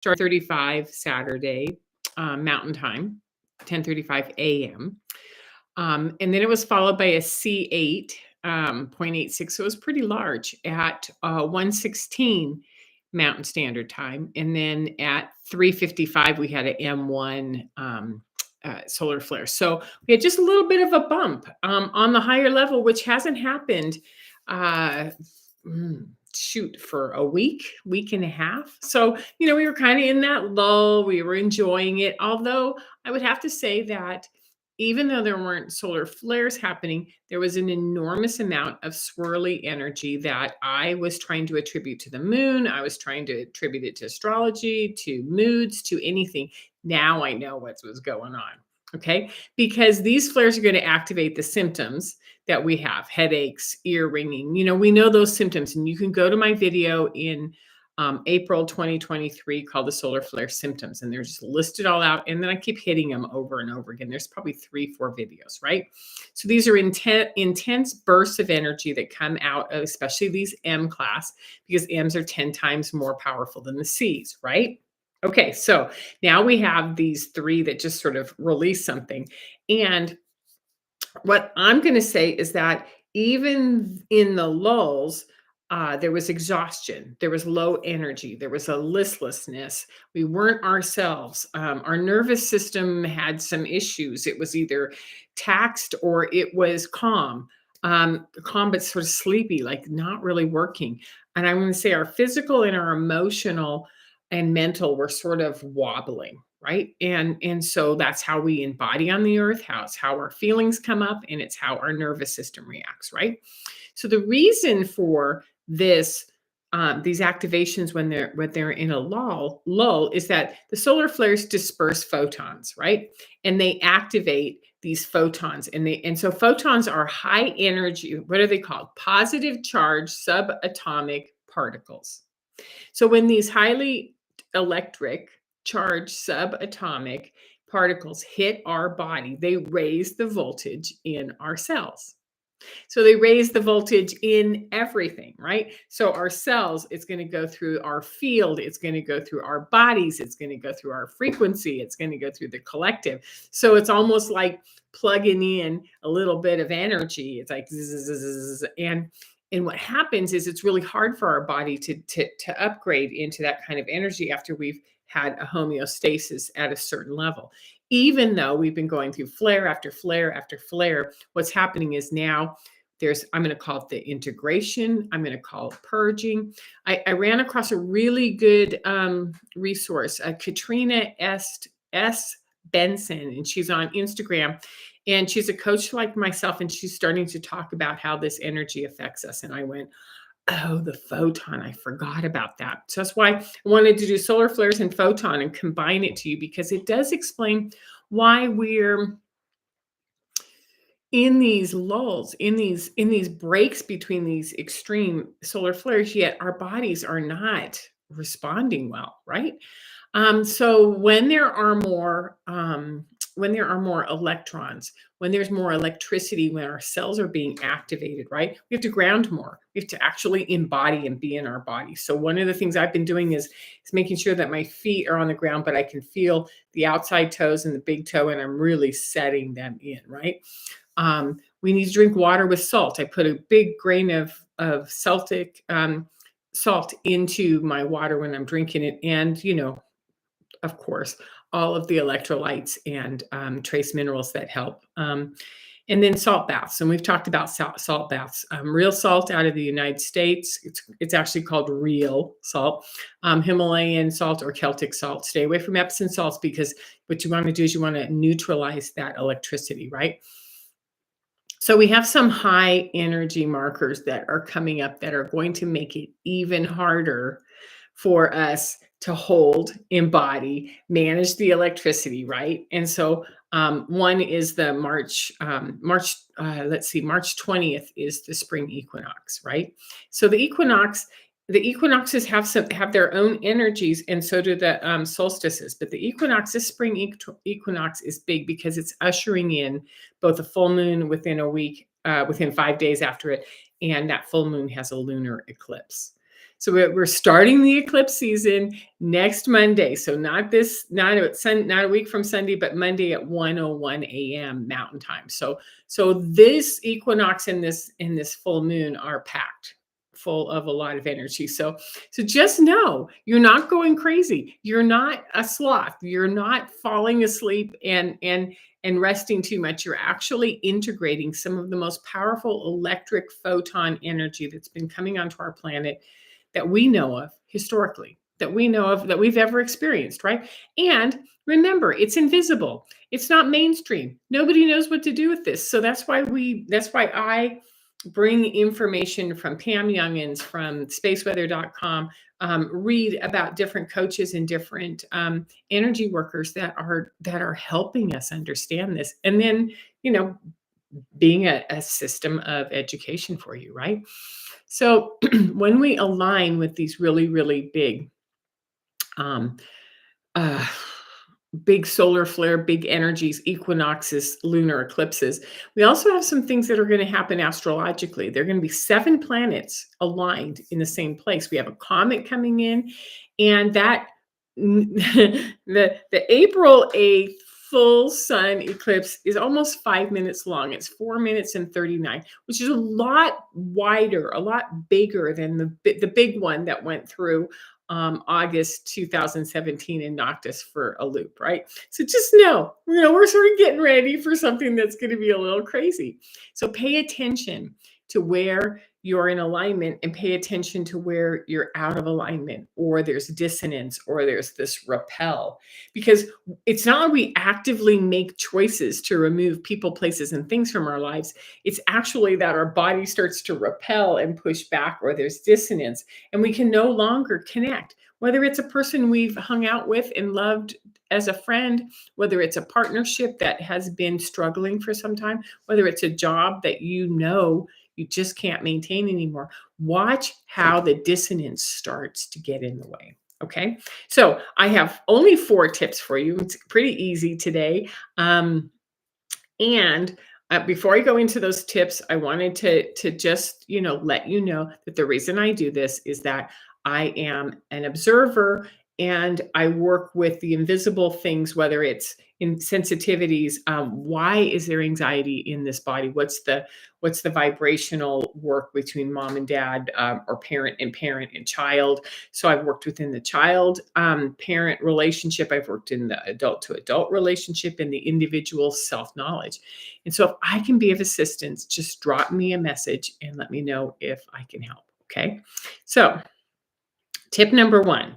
Start 35 Saturday, Mountain Time, 10:35 a.m. And then it was followed by a C8, 0.86. So it was pretty large at 1:16 Mountain Standard Time. And then at 3:55, we had an M1 solar flare. So we had just a little bit of a bump on the higher level, which hasn't happened. Uh, for a week and a half. So, we were kind of in that lull. We were enjoying it. Although I would have to say that even though there weren't solar flares happening, there was an enormous amount of swirly energy that I was trying to attribute to the moon. I was trying to attribute it to astrology, to moods, to anything. Now I know what was going on. Okay. Because these flares are going to activate the symptoms that we have: headaches, ear ringing. We know those symptoms, and you can go to my video in April 2023 called The Solar Flare Symptoms, and they're just listed all out. And then I keep hitting them over and over again. There's probably 3-4 videos, right? So these are intense bursts of energy that come out of especially these M class, because M's are 10 times more powerful than the C's, right? Okay, so now we have these 3 that just sort of release something. And what I'm going to say is that even in the lulls, there was exhaustion, there was low energy, there was a listlessness. We weren't ourselves. Our nervous system had some issues. It was either taxed or it was calm, but sort of sleepy, like not really working. And I'm going to say our physical and our emotional and mental were sort of wobbling, right? And so that's how we embody on the earth, it's how our feelings come up, and it's how our nervous system reacts, right? So the reason for this these activations when they're in a lull is that the solar flares disperse photons, right? And they activate these photons, and so photons are high energy. What are they called? Positive charge subatomic particles. So when these highly electric charged subatomic particles hit our body, they raise the voltage in our cells. So they raise the voltage in everything, right? So our cells, it's going to go through our field, it's going to go through our bodies, it's going to go through our frequency, it's going to go through the collective. So it's almost like plugging in a little bit of energy. It's like zzz, and what happens is it's really hard for our body to upgrade into that kind of energy after we've had a homeostasis at a certain level. Even though we've been going through flare after flare after flare, what's happening is now I'm going to call it the integration. I'm going to call it purging. I ran across a really good resource, Katrina S. Benson, and she's on Instagram. And she's a coach like myself, and she's starting to talk about how this energy affects us. And I went, oh, the photon, I forgot about that. So that's why I wanted to do solar flares and photon and combine it to you, because it does explain why we're in these lulls, in these breaks between these extreme solar flares, yet our bodies are not responding well, right? So when there are more electrons, when there's more electricity, when our cells are being activated, right? We have to ground more. We have to actually embody and be in our body. So one of the things I've been doing is making sure that my feet are on the ground, but I can feel the outside toes and the big toe, and I'm really setting them in, right? We need to drink water with salt. I put a big grain of Celtic salt into my water when I'm drinking it, and of course, all of the electrolytes and trace minerals that help. And then salt baths. And we've talked about salt baths. Real salt out of the United States. It's actually called real salt. Himalayan salt or Celtic salt. Stay away from Epsom salts, because what you want to do is you want to neutralize that electricity, right? So we have some high energy markers that are coming up that are going to make it even harder for us to hold, embody, manage the electricity, right? And so one is the March 20th is the spring equinox, right? So the equinoxes have their own energies, and so do the solstices. But the spring equinox is big because it's ushering in both a full moon within a week, within 5 days after it, and that full moon has a lunar eclipse. So we're starting the eclipse season next Monday. So not a week from Sunday, but Monday at 1:01 a.m. Mountain Time. So this equinox and this full moon are packed full of a lot of energy. So just know you're not going crazy. You're not a sloth. You're not falling asleep and resting too much. You're actually integrating some of the most powerful electric photon energy that's been coming onto our planet that we know of historically, that we know of, that we've ever experienced, right? And remember, it's invisible. It's not mainstream. Nobody knows what to do with this. So that's why I bring information from Pam Youngins, from spaceweather.com, read about different coaches and different energy workers that are helping us understand this. And then, you know, being a system of education for you, right? So when we align with these really, really um, uh, big solar flare, big energies, equinoxes, lunar eclipses, we also have some things that are going to happen astrologically. There are going to be 7 planets aligned in the same place. We have a comet coming in, and that the April 8th full sun eclipse is almost 5 minutes long. It's 4 minutes and 39, which is a lot wider, a lot bigger than the big one that went through August 2017 and knocked us for a loop, right? So just know, we're sort of getting ready for something that's going to be a little crazy. So pay attention to where you're in alignment, and pay attention to where you're out of alignment, or there's dissonance, or there's this repel. Because it's not like we actively make choices to remove people, places, and things from our lives. It's actually that our body starts to repel and push back, or there's dissonance, and we can no longer connect. Whether it's a person we've hung out with and loved as a friend, whether it's a partnership that has been struggling for some time, whether it's a job that you just can't maintain anymore. Watch how the dissonance starts to get in the way. Okay. So I have only 4 tips for you. It's pretty easy today. And before I go into those tips, I wanted to just, let you know that the reason I do this is that I am an observer, and I work with the invisible things, whether it's in sensitivities. Why is there anxiety in this body? What's the vibrational work between mom and dad, or parent and child? So I've worked within the child parent relationship. I've worked in the adult to adult relationship, and the individual self knowledge. And so if I can be of assistance, just drop me a message and let me know if I can help. Okay. So tip number 1.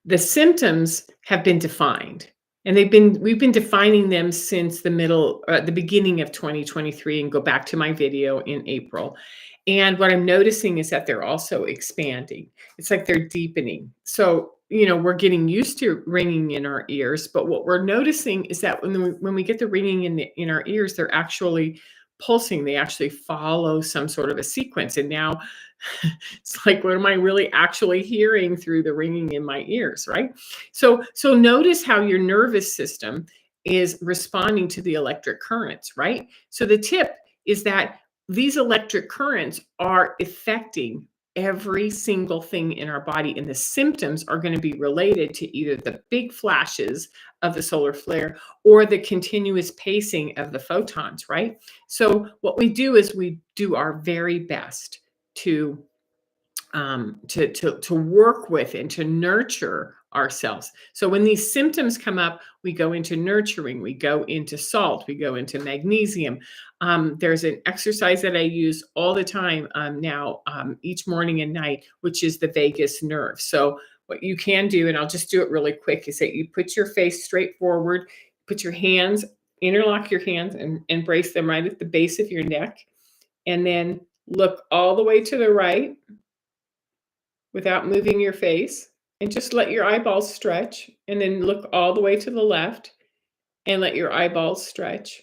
The symptoms have been defined, and we've been defining them since the beginning of 2023, and go back to my video in April. And what I'm noticing is that they're also expanding. It's like they're deepening. So, we're getting used to ringing in our ears, but what we're noticing is that when we get the ringing in our ears, they're actually pulsing. They actually follow some sort of a sequence. And now it's like, what am I really actually hearing through the ringing in my ears, right? So notice how your nervous system is responding to the electric currents, right? So the tip is that these electric currents are affecting every single thing in our body, and the symptoms are going to be related to either the big flashes of the solar flare or the continuous pacing of the photons, right? So what we do is we do our very best to work with and to nurture ourselves. So when these symptoms come up, we go into nurturing, we go into salt, we go into magnesium. There's an exercise that I use all the time now, each morning and night, which is the vagus nerve. So what you can do, and I'll just do it really quick, is that you put your face straight forward, put your hands, interlock your hands, and brace them right at the base of your neck, and then look all the way to the right without moving your face, and just let your eyeballs stretch, and then look all the way to the left and let your eyeballs stretch,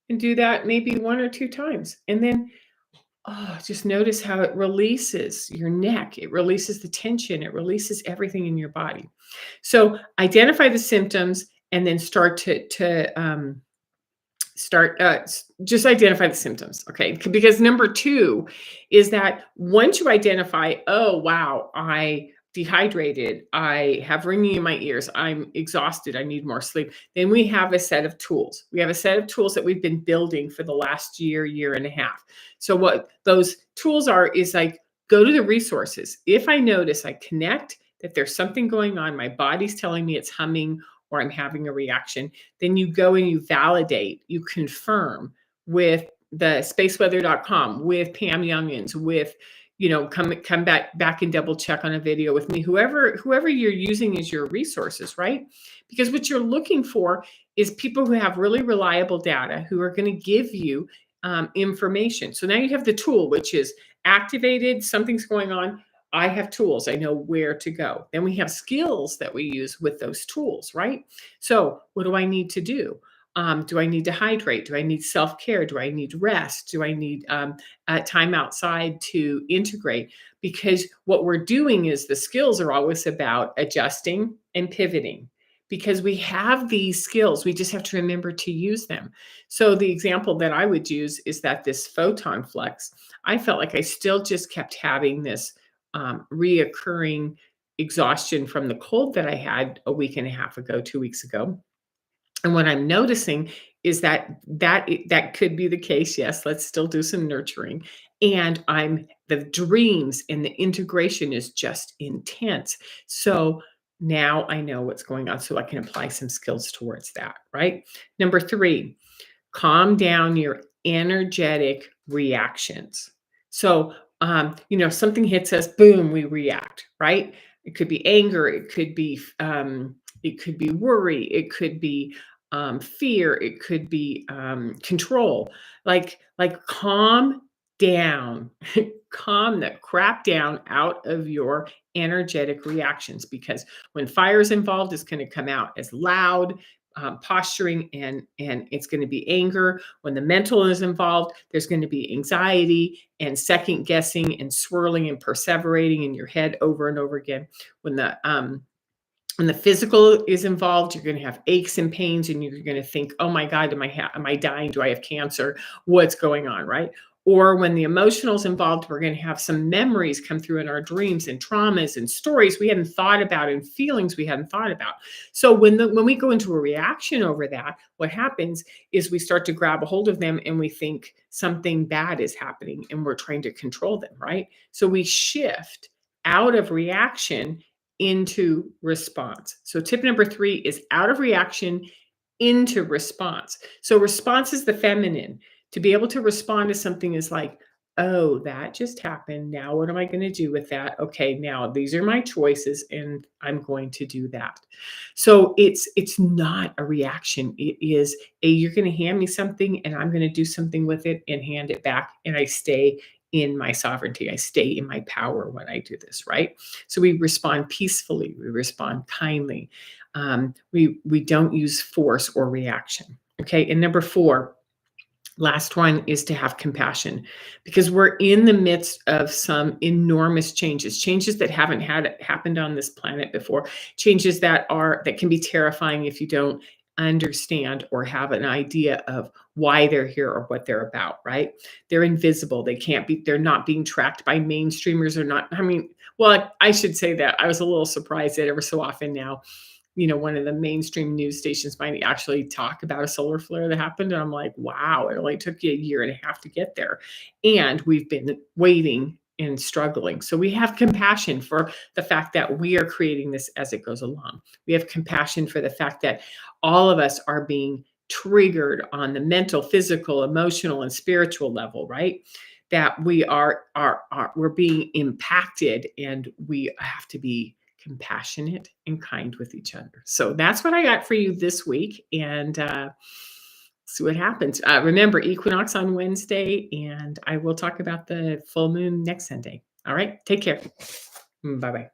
and do that maybe 1 or 2 times. And then just notice how it releases your neck. It releases the tension. It releases everything in your body. So identify the symptoms, and then start to Just identify the symptoms, okay? Because number 2 is that once you identify, "Oh, wow, I dehydrated, I have ringing in my ears, I'm exhausted, I need more sleep," then we have a set of tools. We have a set of tools that we've been building for the last year, year and a half. So what those tools are is like, go to the resources. If I notice, I connect that there's something going on, my body's telling me it's humming or I'm having a reaction, then you go and you validate, you confirm with the spaceweather.com, with Pam Youngins, with come back and double check on a video with me, whoever you're using as your resources, right? Because what you're looking for is people who have really reliable data, who are going to give you information. So now you have the tool, which is activated, something's going on. I have tools. I know where to go. Then we have skills that we use with those tools, right? So, what do I need to do? Do I need to hydrate? Do I need self care? Do I need rest? Do I need time outside to integrate? Because what we're doing is the skills are always about adjusting and pivoting because we have these skills. We just have to remember to use them. So, the example that I would use is that this photon flux, I felt like I still just kept having this reoccurring exhaustion from the cold that I had a week and a half ago, 2 weeks ago. And what I'm noticing is that could be the case. Yes, let's still do some nurturing. And the dreams and the integration is just intense. So now I know what's going on, so I can apply some skills towards that. Right. Number 3, calm down your energetic reactions. So, something hits us, boom, we react, right? It could be anger, it could be worry, it could be fear, it could be control. Like calm down, calm the crap down out of your energetic reactions because when fire is involved, it's going to come out as loud, posturing, and it's going to be anger. When the mental is involved, there's going to be anxiety and second guessing and swirling and perseverating in your head over and over again. When the physical is involved, you're going to have aches and pains, and you're going to think, "Oh my God, am I dying? Do I have cancer? What's going on?" Right? Or when the emotional is involved, we're going to have some memories come through in our dreams and traumas and stories we hadn't thought about and feelings we hadn't thought about. So when we go into a reaction over that, what happens is we start to grab a hold of them and we think something bad is happening and we're trying to control them, right? So we shift out of reaction into response. So tip number 3 is out of reaction into response. So response is the feminine. To be able to respond to something is like, "Oh, that just happened. Now what am I going to do with that? Okay, now these are my choices and I'm going to do that." So it's not a reaction. It is you're going to hand me something and I'm going to do something with it and hand it back, and I stay in my sovereignty. I stay in my power when I do this, right? So we respond peacefully, we respond kindly. We don't use force or reaction. Okay. And number 4, last one, is to have compassion because we're in the midst of some enormous changes that haven't happened on this planet before, changes that can be terrifying if you don't understand or have an idea of why they're here or what they're about, right? They're invisible. They're not being tracked by mainstreamers or not. I mean, well, I should say that I was a little surprised that ever so often now, one of the mainstream news stations might actually talk about a solar flare that happened. And I'm like, wow, it only took you a year and a half to get there. And we've been waiting and struggling. So we have compassion for the fact that we are creating this as it goes along. We have compassion for the fact that all of us are being triggered on the mental, physical, emotional, and spiritual level, right? That we're being impacted, and we have to be compassionate and kind with each other. So that's what I got for you this week, and see what happens. Remember, equinox on Wednesday, and I will talk about the full moon next Sunday. All right, take care. Bye bye.